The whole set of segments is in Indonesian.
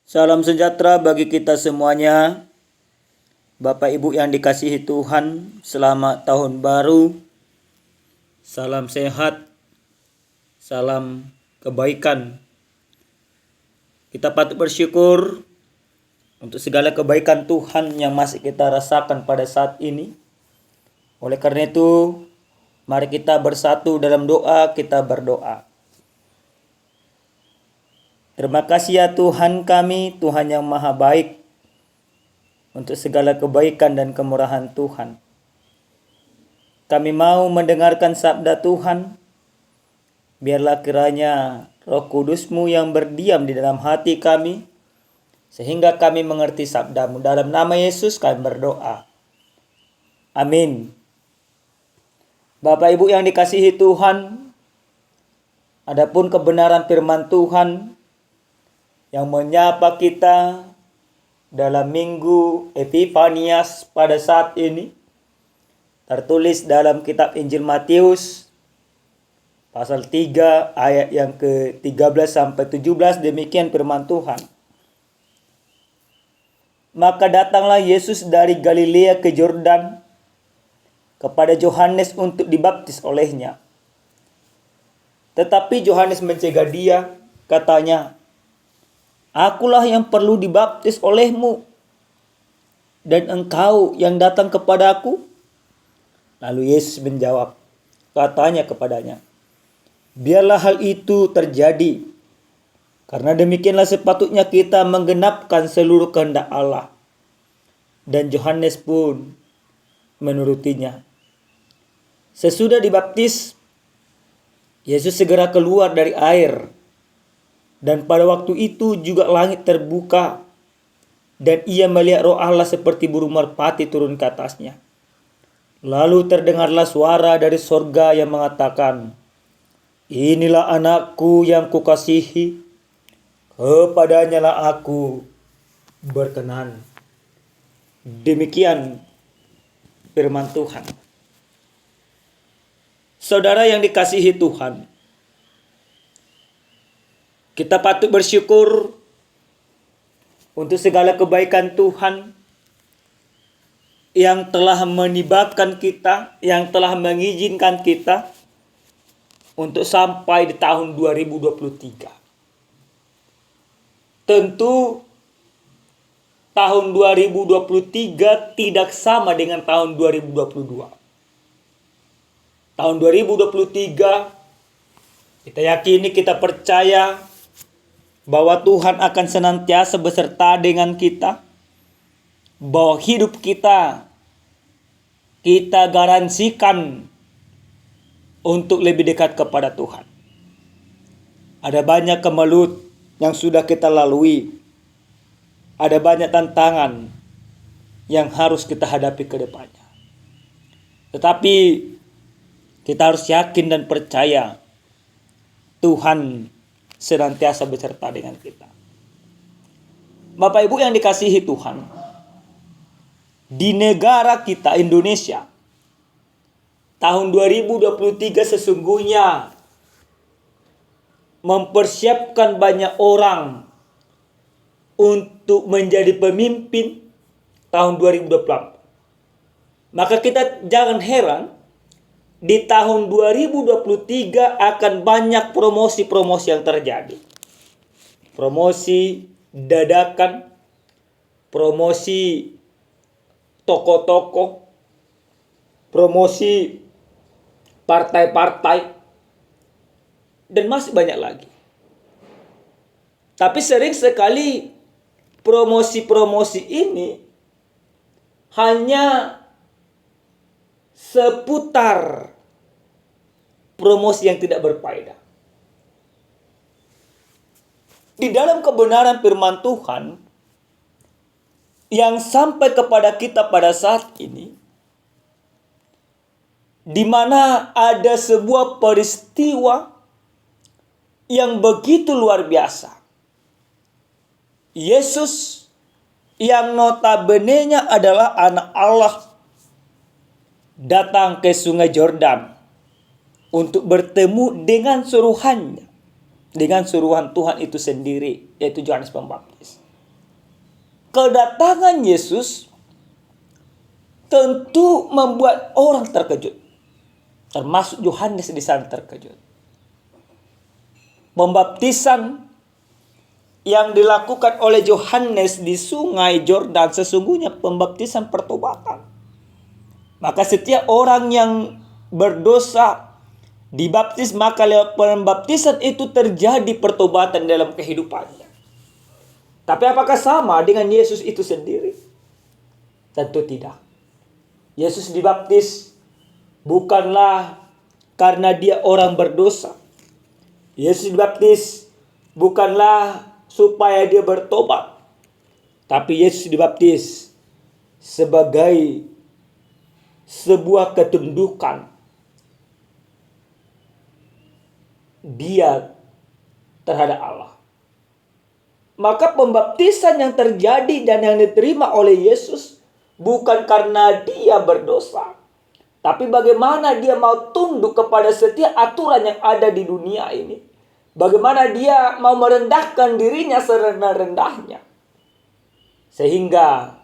Salam sejahtera bagi kita semuanya. Bapak Ibu yang dikasihi Tuhan, selamat tahun baru. Salam sehat, salam kebaikan. Kita patut bersyukur untuk segala kebaikan Tuhan yang masih kita rasakan pada saat ini. Oleh karena itu, mari kita bersatu dalam doa, kita berdoa. Terima kasih ya Tuhan kami, Tuhan yang maha baik, untuk segala kebaikan dan kemurahan Tuhan. Kami mau mendengarkan sabda Tuhan. Biarlah kiranya Roh Kudus-Mu yang berdiam di dalam hati kami, sehingga kami mengerti sabda-Mu. Dalam nama Yesus kami berdoa. Amin. Bapak Ibu yang dikasihi Tuhan, adapun kebenaran firman Tuhan yang menyapa kita dalam minggu Epifanias pada saat ini tertulis dalam kitab Injil Matius pasal 3 ayat yang ke-13 sampai 17. Demikian firman Tuhan. Maka datanglah Yesus dari Galilea ke Yordan kepada Yohanes untuk dibaptis olehnya. Tetapi Yohanes mencegah dia, katanya, "Akulah yang perlu dibaptis olehmu, dan engkau yang datang kepadaku?" Lalu Yesus menjawab, katanya kepadanya, "Biarlah hal itu terjadi, karena demikianlah sepatutnya kita menggenapkan seluruh kehendak Allah." Dan Yohanes pun menurutinya. Sesudah dibaptis, Yesus segera keluar dari air. Dan pada waktu itu juga langit terbuka, dan ia melihat Roh Allah seperti burung merpati turun ke atasnya. Lalu terdengarlah suara dari sorga yang mengatakan, "Inilah anakku yang kukasihi, kepadanya lah aku berkenan." Demikian firman Tuhan. Saudara yang dikasihi Tuhan, kita patut bersyukur untuk segala kebaikan Tuhan yang telah menibakan kita, yang telah mengizinkan kita untuk sampai di tahun 2023. Tentu tahun 2023 tidak sama dengan tahun 2022. Tahun 2023 kita yakini, kita percaya bahwa Tuhan akan senantiasa beserta dengan kita, bahwa hidup kita garansikan untuk lebih dekat kepada Tuhan. Ada banyak kemelut yang sudah kita lalui, ada banyak tantangan yang harus kita hadapi ke depannya. Tetapi kita harus yakin dan percaya Tuhan senantiasa beserta dengan kita. Bapak Ibu yang dikasihi Tuhan, di negara kita Indonesia, tahun 2023 sesungguhnya mempersiapkan banyak orang untuk menjadi pemimpin tahun 2024. Maka kita jangan heran di tahun 2023 akan banyak promosi-promosi yang terjadi. Promosi dadakan, promosi tokoh-tokoh, promosi partai-partai, dan masih banyak lagi. Tapi sering sekali promosi-promosi ini hanya seputar promosi yang tidak berfaedah. Di dalam kebenaran firman Tuhan yang sampai kepada kita pada saat ini, di mana ada sebuah peristiwa yang begitu luar biasa. Yesus yang notabene-nya adalah anak Allah datang ke sungai Yordan untuk bertemu dengan suruhannya, dengan suruhan Tuhan itu sendiri, yaitu Yohanes Pembaptis. kedatangan Yesus tentu membuat orang terkejut. Termasuk Yohanes di sana terkejut. Pembaptisan yang dilakukan oleh Yohanes di sungai Yordan sesungguhnya pembaptisan pertobatan. Maka setiap orang yang berdosa dibaptis, maka lewat pembaptisan itu terjadi pertobatan dalam kehidupannya. Tapi apakah sama dengan Yesus itu sendiri? Tentu tidak. Yesus dibaptis bukanlah karena dia orang berdosa. Yesus dibaptis bukanlah supaya dia bertobat. Tapi Yesus dibaptis sebagai sebuah ketundukan dia terhadap Allah. Maka pembaptisan yang terjadi dan yang diterima oleh Yesus bukan karena dia berdosa, tapi bagaimana dia mau tunduk kepada setiap aturan yang ada di dunia ini. Bagaimana dia mau merendahkan dirinya serendah-rendahnya. Sehingga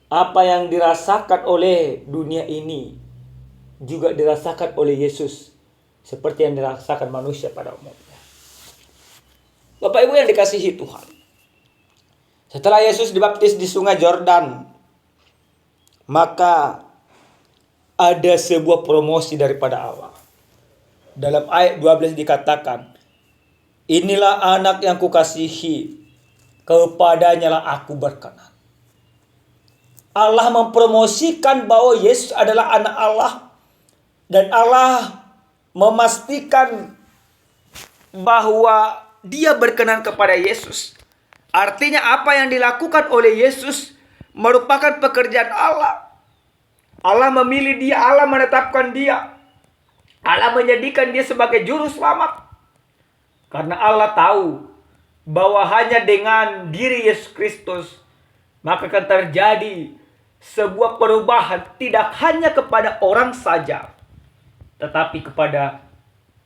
apa yang dirasakan oleh dunia ini juga dirasakan oleh Yesus seperti yang dirasakan manusia pada umumnya. Bapak Ibu yang dikasihi Tuhan, setelah Yesus dibaptis di sungai Yordan, maka ada sebuah promosi daripada Allah. Dalam ayat 12 dikatakan, inilah anak yang kukasihi, kepadanya lah aku berkenan. Allah mempromosikan bahwa Yesus adalah anak Allah. Dan Allah memastikan bahwa dia berkenan kepada Yesus. Artinya apa yang dilakukan oleh Yesus merupakan pekerjaan Allah. Allah memilih dia, Allah menetapkan dia. Allah menjadikan dia sebagai juru selamat. Karena Allah tahu bahwa hanya dengan diri Yesus Kristus maka akan terjadi sebuah perubahan tidak hanya kepada orang saja, tetapi kepada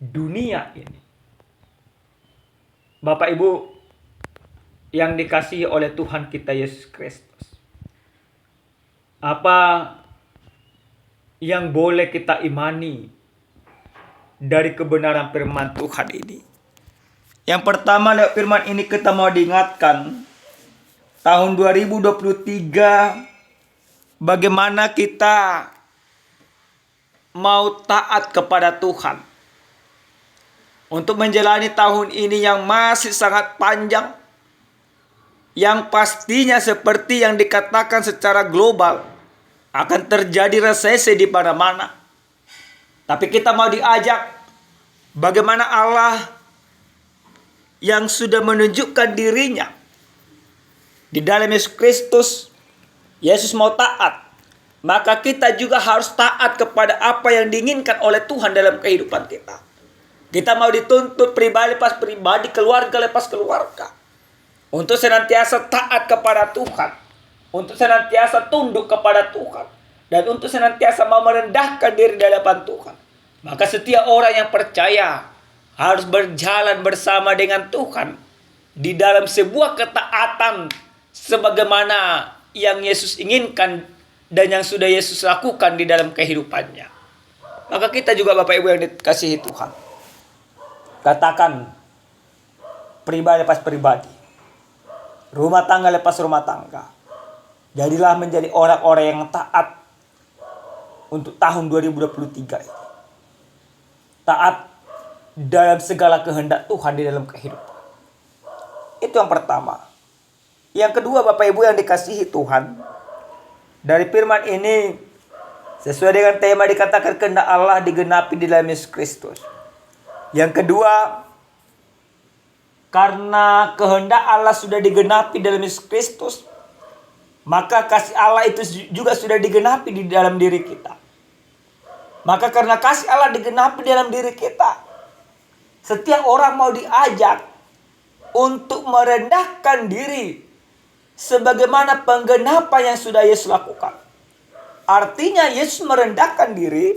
dunia ini. Bapak Ibu yang dikasihi oleh Tuhan kita Yesus Kristus, apa yang boleh kita imani dari kebenaran firman Tuhan ini? Yang pertama, lewat firman ini kita mau diingatkan tahun 2023 bagaimana kita mau taat kepada Tuhan untuk menjalani tahun ini yang masih sangat panjang, yang pastinya seperti yang dikatakan secara global akan terjadi resesi di mana-mana. Tapi kita mau diajak bagaimana Allah yang sudah menunjukkan dirinya di dalam Yesus Kristus. Yesus mau taat, maka kita juga harus taat kepada apa yang diinginkan oleh Tuhan dalam kehidupan kita. Kita mau dituntut pribadi lepas pribadi, keluarga lepas keluarga, untuk senantiasa taat kepada Tuhan, untuk senantiasa tunduk kepada Tuhan, dan untuk senantiasa mau merendahkan diri di hadapan Tuhan. Maka setiap orang yang percaya harus berjalan bersama dengan Tuhan di dalam sebuah ketaatan sebagaimana yang Yesus inginkan dan yang sudah Yesus lakukan di dalam kehidupannya. Maka kita juga Bapak Ibu yang dikasihi Tuhan, katakan pribadi lepas pribadi, rumah tangga lepas rumah tangga, jadilah menjadi orang-orang yang taat untuk tahun 2023 ini. Taat dalam segala kehendak Tuhan di dalam kehidupan. Itu yang pertama. Yang kedua Bapak Ibu yang dikasihi Tuhan, dari firman ini sesuai dengan tema dikatakan kehendak Allah digenapi di dalam Yesus Kristus. Yang kedua, karena kehendak Allah sudah digenapi dalam Yesus Kristus, maka kasih Allah itu juga sudah digenapi di dalam diri kita. Maka karena kasih Allah digenapi dalam diri kita, setiap orang mau diajak untuk merendahkan diri sebagaimana penggenapan yang sudah Yesus lakukan. Artinya Yesus merendahkan diri,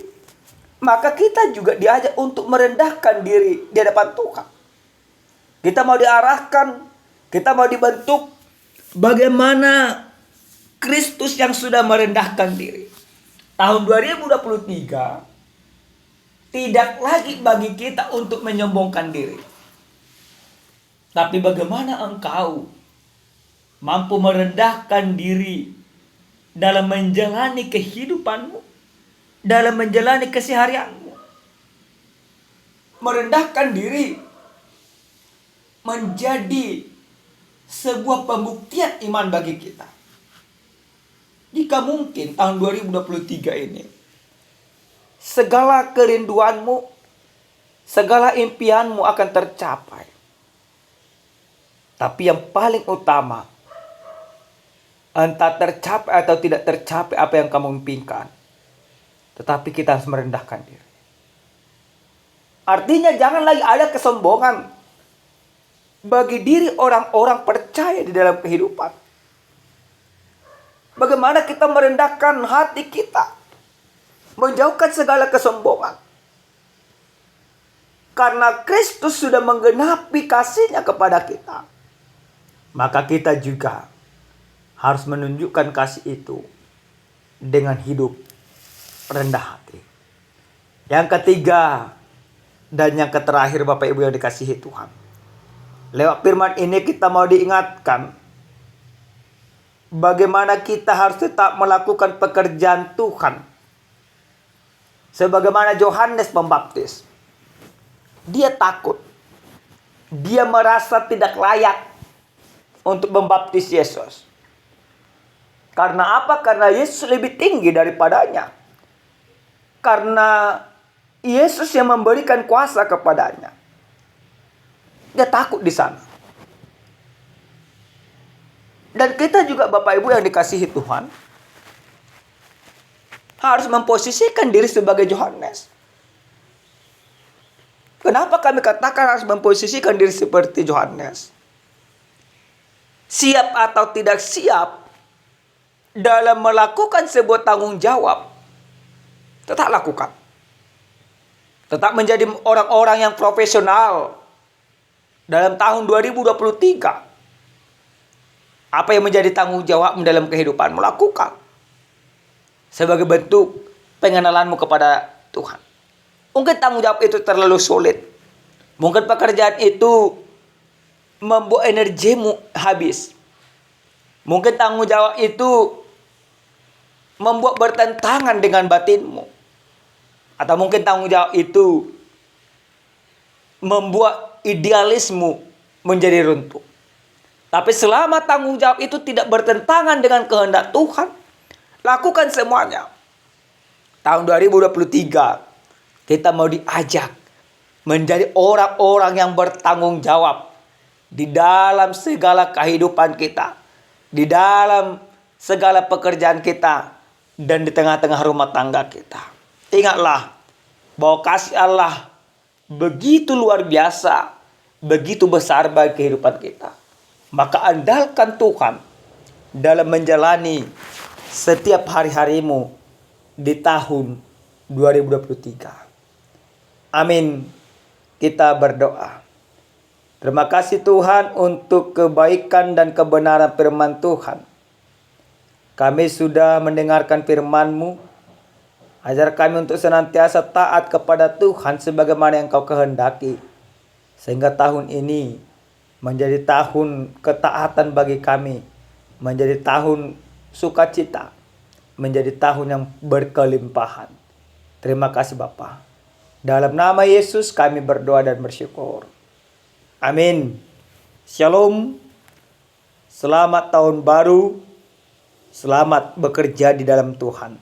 maka kita juga diajak untuk merendahkan diri di hadapan Tuhan. Kita mau diarahkan, kita mau dibentuk Bagaimana Kristus yang sudah merendahkan diri. Tahun 2023 tidak lagi bagi kita untuk menyombongkan diri. Tapi bagaimana engkau mampu merendahkan diri dalam menjalani kehidupanmu, dalam menjalani keseharianmu. Merendahkan diri menjadi sebuah pembuktian iman bagi kita. Jika mungkin tahun 2023 ini segala kerinduanmu, segala impianmu akan tercapai. Tapi yang paling utama, entah tercapai atau tidak tercapai apa yang kamu impikan, tetapi kita harus merendahkan diri. Artinya jangan lagi ada kesombongan bagi diri orang-orang percaya di dalam kehidupan. Bagaimana kita merendahkan hati kita, menjauhkan segala kesombongan. Karena Kristus sudah menggenapi kasih-Nya kepada kita, maka kita juga harus menunjukkan kasih itu dengan hidup rendah hati. Yang ketiga dan yang terakhir, Bapak Ibu yang dikasihi Tuhan, lewat firman ini kita mau diingatkan bagaimana kita harus tetap melakukan pekerjaan Tuhan. Sebagaimana Yohanes Pembaptis, dia takut, dia merasa tidak layak untuk membaptis Yesus. Karena apa? Karena Yesus lebih tinggi daripadanya. Karena Yesus yang memberikan kuasa kepadanya. Dia takut di sana. Dan kita juga Bapak Ibu yang dikasihi Tuhan harus memposisikan diri sebagai Yohanes. Kenapa kami katakan harus memposisikan diri seperti Yohanes? Siap atau tidak siap dalam melakukan sebuah tanggung jawab, tetap lakukan. Tetap menjadi orang-orang yang profesional dalam tahun 2023. Apa yang menjadi tanggung jawabmu dalam kehidupan, melakukan sebagai bentuk pengenalanmu kepada Tuhan. Mungkin tanggung jawab itu terlalu sulit. Mungkin pekerjaan itu membuat energimu habis. Mungkin tanggung jawab itu membuat bertentangan dengan batinmu. Atau mungkin tanggung jawab itu membuat idealismu menjadi runtuh. Tapi selama tanggung jawab itu tidak bertentangan dengan kehendak Tuhan, lakukan semuanya. Tahun 2023, kita mau diajak menjadi orang-orang yang bertanggung jawab di dalam segala kehidupan kita, di dalam segala pekerjaan kita, dan di tengah-tengah rumah tangga kita. Ingatlah bahwa kasih Allah begitu luar biasa, begitu besar bagi kehidupan kita. Maka andalkan Tuhan dalam menjalani setiap hari-harimu di tahun 2023. Amin. Kita berdoa. Terima kasih Tuhan untuk kebaikan dan kebenaran firman Tuhan. Kami sudah mendengarkan firman-Mu. Ajar kami untuk senantiasa taat kepada Tuhan sebagaimana yang Kau kehendaki. Sehingga tahun ini menjadi tahun ketaatan bagi kami, menjadi tahun sukacita, menjadi tahun yang berkelimpahan. Terima kasih Bapa. Dalam nama Yesus kami berdoa dan bersyukur. Amin. Shalom. Selamat tahun baru. Selamat bekerja di dalam Tuhan.